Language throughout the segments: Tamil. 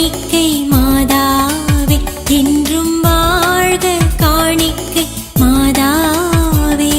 காணிக்கை மாதாவே என்றும் வாழ்க காணிக்கை மாதாவே.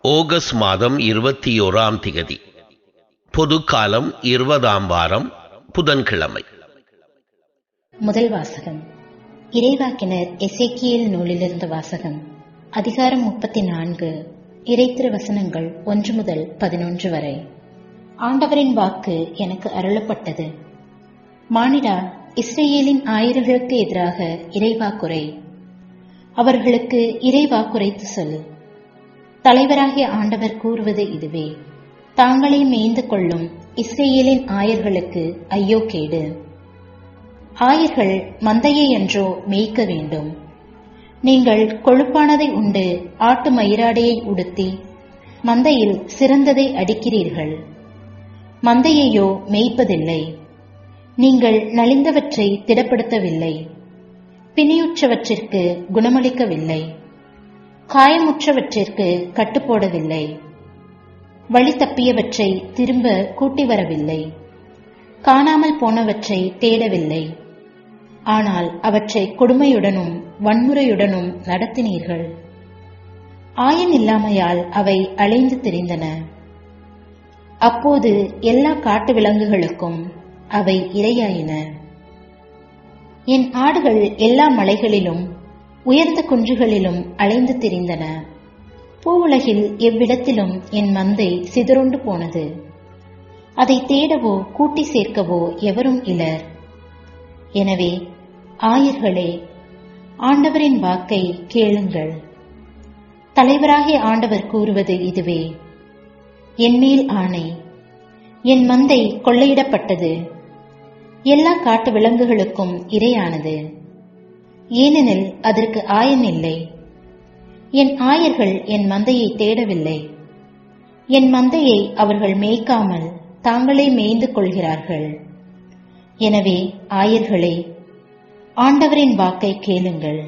ஆகஸ்ட் மாதம் 21ஆம் திகதி, பொதுக்காலம் 20ஆம் வாரம், புதன்கிழமை. முதல் வாசகம் இறைவாக்கினர் எசேக்கியேல் நூலிலிருந்து வாசகம். அதிகாரம் 34, இறைத்திரு வசனங்கள் 1 முதல் 11 வரை. ஆண்டவரின் வாக்கு எனக்கு அருளப்பட்டது. மானிடா, இஸ்ரேலின் ஆயர்களுக்கு எதிராக இறைவாக்குரை. அவர்களுக்கு இறைவாக்குரைத்து சொல். தலைவராகிய ஆண்டவர் கூறுவது இதுவே: தாங்களே மேய்ந்து கொள்ளும் இஸ்ரேலின் ஆயர்களுக்கு ஐயோ கேடு. ஆயர்கள் மந்தையை என்றோ மேய்க்க வேண்டும். நீங்கள் கொழுப்பானதை உண்டு ஆட்டு மயிராடையை உடுத்தி மந்தையில் சிறந்ததை அடிக்கிறீர்கள். மந்தையையோ மேய்ப்பதில்லை. நீங்கள் நலிந்தவற்றை திடப்படுத்தவில்லை. பிணியுற்றவற்றிற்கு குணமளிக்கவில்லை. காயமுற்றவற்றிற்கு கட்டுப்போடவில்லை. வழி தப்பியவற்றை திரும்ப கூட்டி வரவில்லை. காணாமல் போனவற்றை தேடவில்லை. ஆனால் அவற்றை கொடுமையுடனும் வன்முறையுடனும் நடத்தினீர்கள். ஆயன் இல்லாமையால் அவை அலைந்து திரிந்தன. அப்போது எல்லா காட்டு விலங்குகளுக்கும் அவை இரையாயின. என் ஆடுகள் எல்லா மலைகளிலும் உயர்ந்த குன்றுகளிலும் அலைந்து திரிந்தன. பூவுலகில் எவ்விடத்திலும் என் மந்தை சிதறுண்டு போனது. அதை தேடவோ கூட்டி சேர்க்கவோ எவரும் இலர். எனவே ஆயர்களே, ஆண்டவரின் வாக்கை கேளுங்கள். தலைவராகிய ஆண்டவர் கூறுவது இதுவே: என்மேல் ஆணை, என் மந்தை கொள்ளையிடப்பட்டது. எல்லா காட்டு விலங்குகளுக்கும் இரையானது. ஏனெனில் அதற்கு ஆயன் இல்லை. என் ஆயர்கள் என் மந்தையை தேடவில்லை. என் மந்தையை அவர்கள் மேய்க்காமல் தாங்களே மேய்ந்து கொள்கிறார்கள். எனவே ஆயர்களே, ஆண்டவரின் வாக்கை கேளுங்கள்.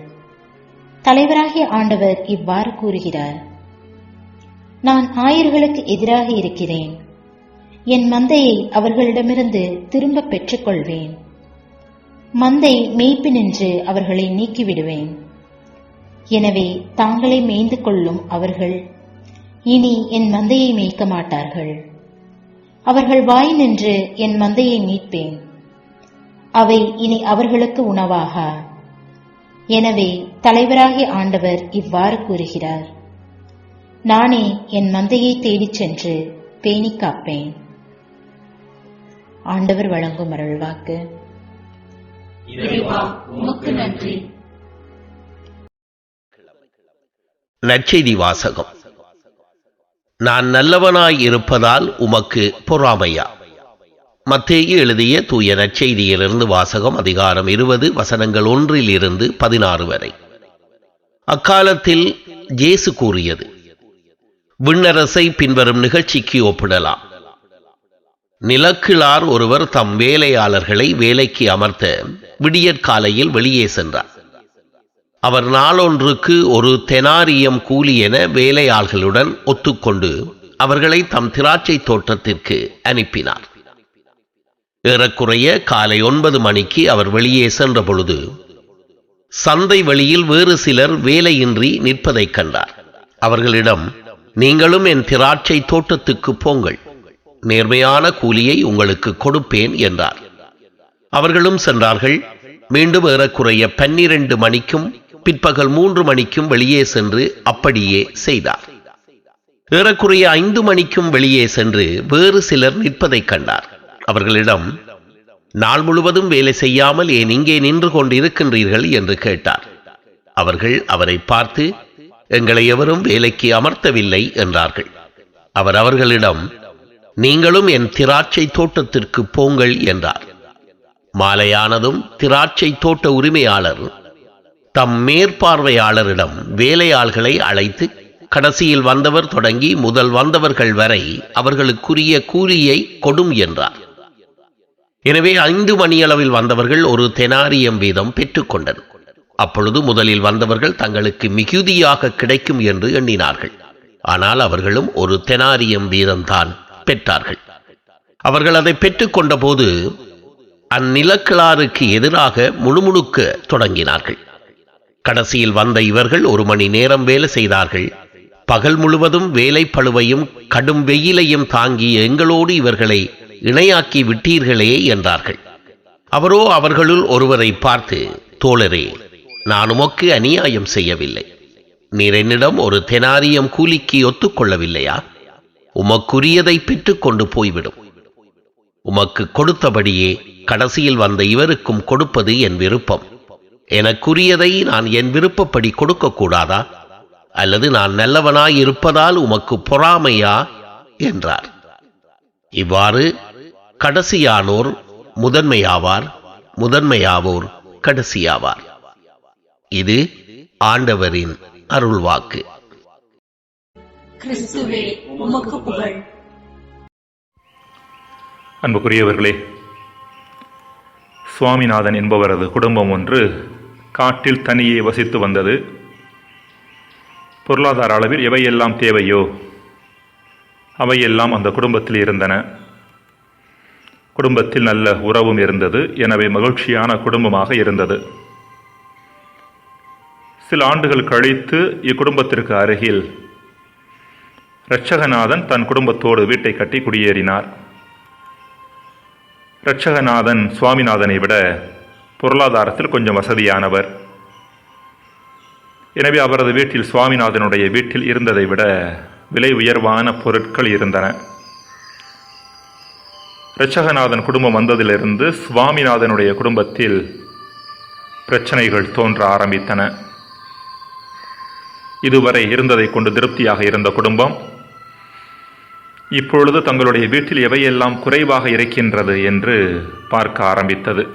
தலைவராகிய ஆண்டவர் இவ்வாறு கூறுகிறார்: நான் ஆயர்களுக்கு எதிராக இருக்கிறேன். என் மந்தையை அவர்களிடமிருந்து திரும்ப பெற்றுக்கொள்வேன். மந்தை மேய்ப்பினின்று அவர்களை நீக்கிவிடுவேன். எனவே தாங்களே மேய்ந்து கொள்ளும் அவர்கள் இனி என் மந்தையை மேய்க்க மாட்டார்கள். அவர்கள் வாய் நின்று என் மந்தையை மீட்பேன். அவை இனி அவர்களுக்கு உணவாகா. எனவே தலைவராகிய ஆண்டவர் இவ்வாறு கூறுகிறார்: நானே என் மந்தையை தேடிச் சென்று பேணி காப்பேன். ஆண்டவர் வழங்கும் அருள்வாக்கு. நற்செய்தி வாசகம். நான் நல்லவனாய் இருப்பதால் உமக்கு பொறாமையா? மத்தேயு எழுதிய தூய நற்செய்தியிலிருந்து வாசகம். அதிகாரம் 20 வசனங்கள் 1 - 16 வரை. அக்காலத்தில் இயேசு கூறியது: விண்ணரசை பின்வரும் நிகழ்ச்சிக்கு ஒப்பிடலாம். நிலக்கிழார் ஒருவர் தம் வேலையாளர்களை வேலைக்கு அமர்த்த விடியற்காலையில் வெளியே சென்றார். அவர் நாளொன்றுக்கு ஒரு தெனாரியம் கூலி என வேலையாள்களுடன் ஒத்துக்கொண்டு அவர்களை தம் திராட்சை தோட்டத்திற்கு அனுப்பினார். ஏறக்குறைய காலை 9 மணிக்கு அவர் வெளியே சென்ற பொழுது சந்தை வழியில் வேறு சிலர் வேலையின்றி நிற்பதைக் கண்டார். அவர்களிடம், நீங்களும் என் திராட்சை தோட்டத்துக்கு போங்கள், நேர்மையான கூலியை உங்களுக்கு கொடுப்பேன் என்றார். அவர்களும் சென்றார்கள். மீண்டும் ஏறக்குறைய 12 மணிக்கும் பிற்பகல் 3 மணிக்கும் வெளியே சென்று அப்படியே செய்தார். ஏறக்குறைய 5 மணிக்கும் வெளியே சென்று வேறு சிலர் நிற்பதைக் கண்டார். அவர்களிடம், நாள் முழுவதும் வேலை செய்யாமல் ஏன் இங்கே நின்று கொண்டிருக்கின்றீர்கள் என்று கேட்டார். அவர்கள் அவரை பார்த்து, எங்களை எவரும் வேலைக்கு அமர்த்தவில்லை என்றார்கள். அவர் அவர்களிடம், நீங்களும் என் திராட்சை தோட்டத்திற்கு போங்கள் என்றார். மாலையானதும் திராட்சை தோட்ட உரிமையாளர் தம் மேற்பார்வையாளரிடம் வேலையாள்களை அழைத்து, கடைசியில் வந்தவர் தொடங்கி முதல் வந்தவர்கள் வரை அவர்களுக்குரிய கூலியை கொடும் என்றார். எனவே 5 மணியளவில் வந்தவர்கள் ஒரு தெனாரியம் வீதம் பெற்றுக்கொண்டனர். அப்பொழுது முதலில் வந்தவர்கள் தங்களுக்கு மிகுதியாக கிடைக்கும் என்று எண்ணினார்கள். ஆனால் அவர்களும் ஒரு தெனாரியம் வீதம்தான் பெற்றார்கள். அவர்கள் அதை பெற்றுக்கொண்ட போது அந்நிலக்கிழாருக்கு எதிராக முணுமுணுக்க தொடங்கினார்கள். கடைசியில் வந்த இவர்கள் 1 மணி நேரம் வேலை செய்தார்கள். பகல் முழுவதும் வேலை பளுவையும் கடும் வெயிலையும் தாங்கி எங்களோடு இவர்களை இணையாக்கி விட்டீர்களே என்றார்கள். அவரோ அவர்களுள் ஒருவரை பார்த்து, தோழரே, நான் உமக்கு அநியாயம் செய்யவில்லை. நீர் என்னிடம் ஒரு தெனாரியம் கூலிக்கு ஒத்துக்கொள்ளவில்லையா? உமக்குரியதை பெற்றுக்கொண்டு போய்விடும். உமக்கு கொடுத்தபடியே கடைசியில் வந்த இவருக்கும் கொடுப்பது என் விருப்பம். எனக்குரியதை நான் என் விருப்பப்படி கொடுக்கக்கூடாதா? அல்லது நான் நல்லவனாய் இருப்பதால் உமக்கு பொறாமையா என்றார். இவ்வாறு கடைசியானோர் முதன்மையாவார், முதன்மையாவோர் கடைசியாவார். இது ஆண்டவரின் அருள்வாக்கு. கிறிஸ்துவே, உமக்கு புகழ். அன்புக்குரியவர்களே, சுவாமிநாதன் என்பவரது குடும்பம் ஒன்று காட்டில் தனியே வசித்து வந்தது. பொருளாதார அளவில் எவையெல்லாம் தேவையோ அவையெல்லாம் அந்த குடும்பத்தில் இருந்தன. குடும்பத்தில் நல்ல உறவும் இருந்தது. எனவே மகிழ்ச்சியான குடும்பமாக இருந்தது. சில ஆண்டுகள் கழித்து இக்குடும்பத்திற்கு அருகில் இரட்சகநாதன் தன் குடும்பத்தோடு வீட்டை கட்டி குடியேறினார். இரட்சகநாதன் சுவாமிநாதனை விட பொருளாதாரத்தில் கொஞ்சம் வசதியானவர். எனவே அவரது வீட்டில் சுவாமிநாதனுடைய வீட்டில் இருந்ததை விட விலை உயர்வான பொருட்கள் இருந்தன. இரட்சகநாதன் குடும்பம் வந்ததிலிருந்து சுவாமிநாதனுடைய குடும்பத்தில் பிரச்சனைகள் தோன்ற ஆரம்பித்தன. இதுவரை இருந்ததை கொண்டு திருப்தியாக இருந்த குடும்பம் இப்பொழுது தங்களுடைய வீட்டில் எவையெல்லாம் குறைவாக இருக்கின்றது என்று பார்க்க ஆரம்பித்தது.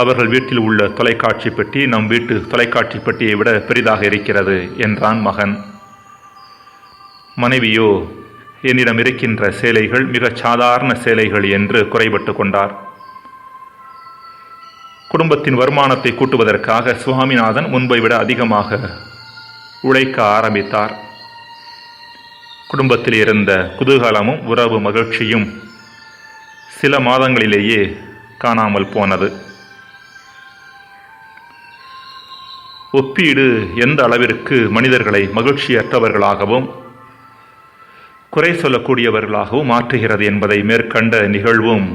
அவர்கள் வீட்டில் உள்ள தொலைக்காட்சி பெட்டி நம் வீட்டு தொலைக்காட்சி பெட்டியை விட பெரிதாக இருக்கிறது என்றான் மகன். மனைவியோ, என்னிடம் இருக்கின்ற சேலைகள் மிகச் சாதாரண சேலைகள் என்று குறைபட்டு கொண்டார். குடும்பத்தின் வருமானத்தை கூட்டுவதற்காக சுவாமிநாதன் முன்பை விட அதிகமாக உழைக்க ஆரம்பித்தார். குடும்பத்தில் இருந்த குதூகலமும் உறவு மகிழ்ச்சியும் சில மாதங்களிலேயே காணாமல் போனது. ஒப்பீடு எந்த அளவிற்கு மனிதர்களை மகிழ்ச்சியற்றவர்களாகவும் குறை சொல்லக்கூடியவர்களாகவும் மாற்றுகிறது என்பதை மேற்கண்ட நிகழ்வும்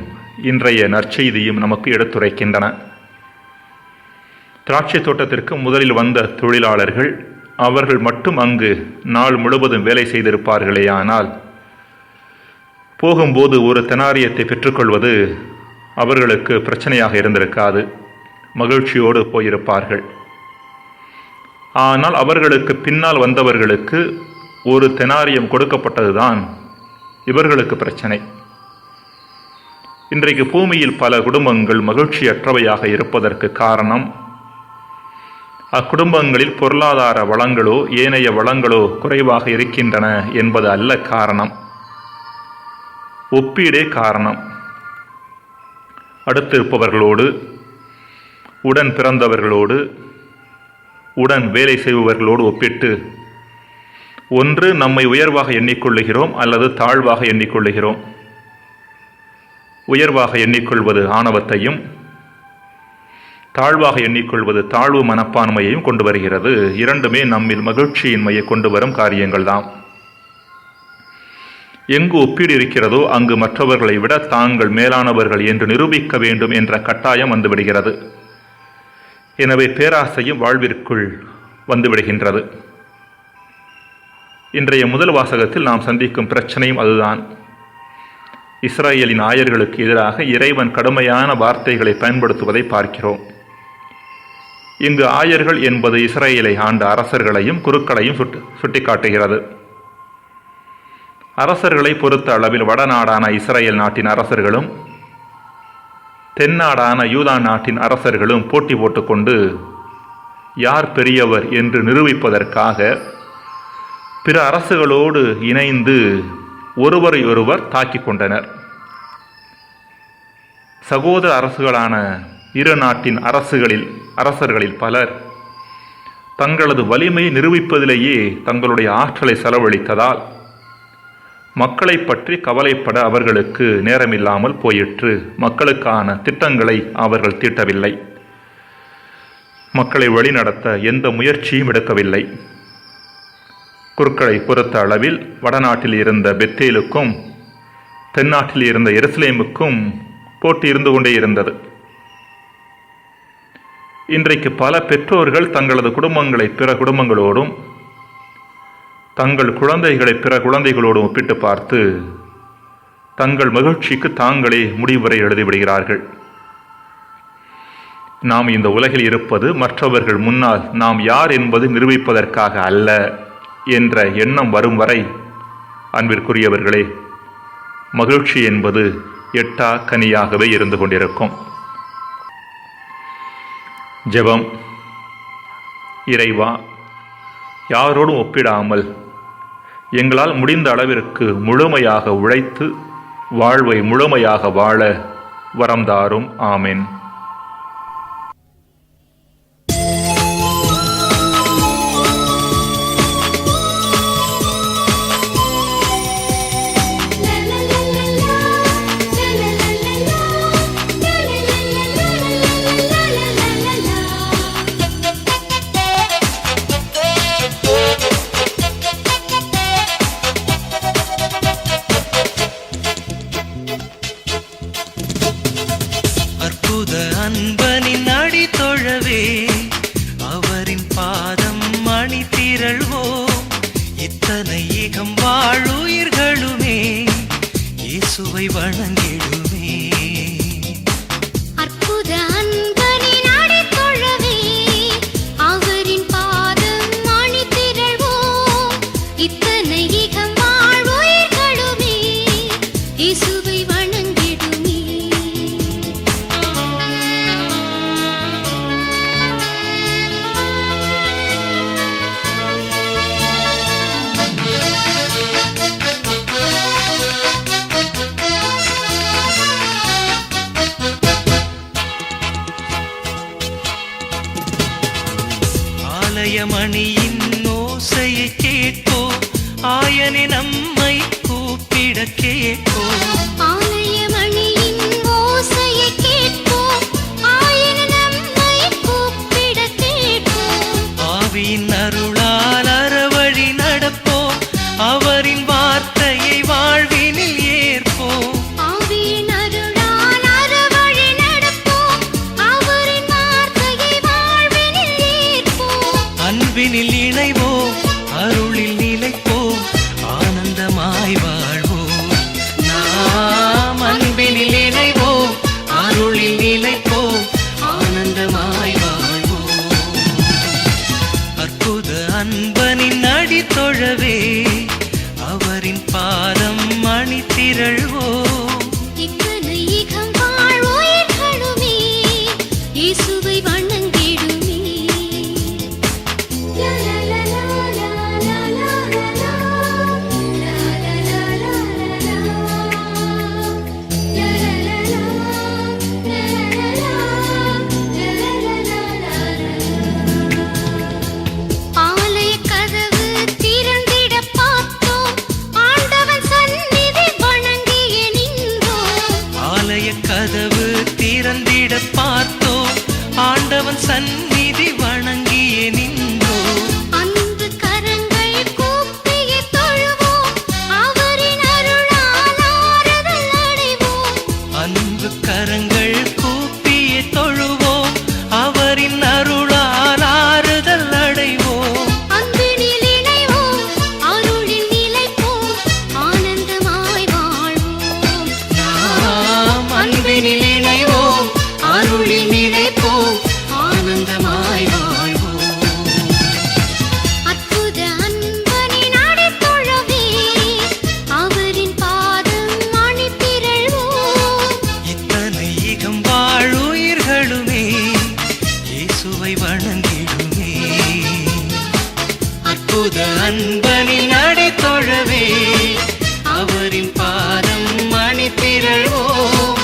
இன்றைய நற்செய்தியும் நமக்கு எடுத்துரைக்கின்றன. திராட்சை தோட்டத்திற்கு முதலில் வந்த தொழிலாளர்கள் அவர்கள் மட்டும் அங்கு நாள் முழுவதும் வேலை செய்திருப்பார்களேயானால் போகும்போது ஒரு தெனாரியத்தை பெற்றுக்கொள்வது அவர்களுக்கு பிரச்சனையாக இருந்திருக்காது. மகிழ்ச்சியோடு போயிருப்பார்கள். ஆனால் அவர்களுக்கு பின்னால் வந்தவர்களுக்கு ஒரு தெனாரியம் கொடுக்கப்பட்டதுதான் இவர்களுக்கு பிரச்சனை. இன்றைக்கு பூமியில் பல குடும்பங்கள் மகிழ்ச்சியற்றவையாக இருப்பதற்கு காரணம் அக்குடும்பங்களில் பொருளாதார வளங்களோ ஏனைய வளங்களோ குறைவாக இருக்கின்றன என்பது அல்ல காரணம். ஒப்பீடே காரணம். அடுத்திருப்பவர்களோடு, உடன் பிறந்தவர்களோடு, உடன் வேலை செய்பவர்களோடு ஒப்பிட்டு ஒன்று நம்மை உயர்வாக எண்ணிக்கொள்ளுகிறோம் அல்லது தாழ்வாக எண்ணிக்கொள்ளுகிறோம். உயர்வாக எண்ணிக்கொள்வது ஆணவத்தையும் தாழ்வாக எண்ணிக்கொள்வது தாழ்வு மனப்பான்மையையும் கொண்டு வருகிறது. இரண்டுமே நம்மில் மகிழ்ச்சியின்மையை கொண்டு வரும் காரியங்கள்தான். எங்கு ஒப்பீடு இருக்கிறதோ அங்கு மற்றவர்களை விட தாங்கள் மேலானவர்கள் என்று நிரூபிக்க வேண்டும் என்ற கட்டாயம் வந்துவிடுகிறது. எனவே பேராசையும் வாழ்விற்குள் வந்துவிடுகின்றது. இன்றைய முதல் வாசகத்தில் நாம் சந்திக்கும் பிரச்சனையும் அதுதான். இஸ்ரேலின் ஆயர்களுக்கு எதிராக இறைவன் கடுமையான வார்த்தைகளை பயன்படுத்துவதை பார்க்கிறோம். இங்கு ஆயர்கள் என்பது இஸ்ரேலை ஆண்ட அரசர்களையும் குருக்களையும் சுட்டிக்காட்டுகிறது. அரசர்களை பொறுத்த அளவில் வடநாடான இஸ்ரேல் நாட்டின் அரசர்களும் தென்னாடான யூதா நாட்டின் அரசர்களும் போட்டி போட்டுக்கொண்டு யார் பெரியவர் என்று நிரூபிப்பதற்காக பிற அரசுகளோடு இணைந்து ஒருவரை ஒருவர் தாக்கிக் கொண்டனர். சகோதர அரசுகளான இரு நாட்டின் அரசர்களில் பலர் தங்களது வலிமையை நிரூபிப்பதிலேயே தங்களுடைய ஆற்றலை செலவழித்ததால் மக்களை பற்றி கவலைப்பட அவர்களுக்கு நேரமில்லாமல் போயிற்று. மக்களுக்கான திட்டங்களை அவர்கள் தீட்டவில்லை. மக்களை வழிநடத்த எந்த முயற்சியும் எடுக்கவில்லை. குருக்களை பொறுத்த அளவில் வடநாட்டில் இருந்த பெத்தேலுக்கும் தென்னாட்டில் இருந்த எருசலேமுக்கும் போட்டி இருந்து கொண்டே இருந்தது. இன்றைக்கு பல பெற்றோர்கள் தங்களது குடும்பங்களை பிற குடும்பங்களோடும் தங்கள் குழந்தைகளை பிற குழந்தைகளோடும் ஒப்பிட்டு பார்த்து தங்கள் மகிழ்ச்சிக்கு தாங்களே முடிவுரை எழுதிவிடுகிறார்கள். நாம் இந்த உலகில் இருப்பது மற்றவர்கள் முன்னால் நாம் யார் என்பது நிரூபிப்பதற்காக அல்ல என்ற எண்ணம் வரும் வரை அன்பிற்குரியவர்களே, மகிழ்ச்சி என்பது எட்டா கனியாகவே இருந்து கொண்டிருக்கும். ஜெபம். இறைவா, யாரோடும் ஒப்பிடாமல் எங்களால் முடிந்த அளவிற்கு முழுமையாக உழைத்து வாழ்வை முழுமையாக வாழ வரம் தாரும். ஆமென். அன்பனின் அடி தொழவே அவரின் பாதம் மணி திரள்வோம். இத்தனை ஏகம் வாழுயிர்களுமே இயேசுவை வணங்கிடுமே. அற்புத அன்பனின் அடி தொழவே அவரின் பாதம் மணி திரள்வோம். இத்தனை ஏகம் வாழுயிர்களுமே இயேசுவை வணங்கிடுமே. ஆலயமணியின் ஓசையை கேட்போம், ஆயனை நம்மை கூப்பிட கேட்போம். ஆலயமணியின் ஓசையை கேட்போம், ஆயனை நம்மை கூப்பிட கேட்போம். ஆவியின் அருளால் அறவழி நடப்போம், அவரின் வார்த்தையை வாழ்வினில் ஏற்போம். ஆவியின் அருளால் அறவழி நடப்போம், அவரின் வார்த்தையை வாழ்வினில் ஏற்போம். அன்பினில் இணைவோம், அருளில் நிலைப்போம், ஆனந்தமாய் வாழ்வோம். நாம் அன்பினில் இணைவோம், அருளில் நிலைப்போம், ஆனந்தமாய் வாழ்வோம். அற்புத அன்பனின் அடி தொழவே அவரின் பாதம் மணி திரள்வோம். இத்தனை ஈகம் வாழ் உயிர்களுமே இயேசுவை வணங்கிடுமே. லா லா லா லா லா லா லா லா லா லா லா லா லா ஆலய கதவு திறந்திட பார்த்தோம் ஆண்டவன் சந்நிதி வணங்கிய நின்றோம். ஆலய கதவு திறந்திட பார்த்தோம் ஆண்டவன் சந்நிதி வணங்கிய நின்றோம். அன்பு கரங்கள் கூப்பிய தொழுவோம் அவரின் அருளால் ஆறுதல் அடைவோம். அன்பு கரங்கள் கூப்பிய தொழுவோம் அவரின் அருளால் ஆறுதல் அடைவோம். அன்பினில் இணைவோம் அருளில் நிலைப்போம் ஆனந்தமாய் வாழ்வோம். நாம் அன்பினில் இணைவோம் அருளில் நிலைப்போம் ஆனந்தமாய் வாழ்வோம். அற்புத அன்பனின் அடித்தொழவே அவரின் பாதம் அணிதிரள்வோம். இத்தனை ஈகம் வாழுயிர்களுமே இயேசுவை வணங்கிடுமே. அற்புத அன்பனின் அடித்தொழவே அவரின் பாதம் அணிதிரள்வோம்.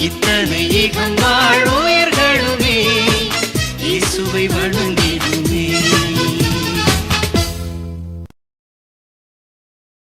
இத்தனை ஈகம் வாழுயிர்களுமே இயேசுவை வணங்கிடுமே.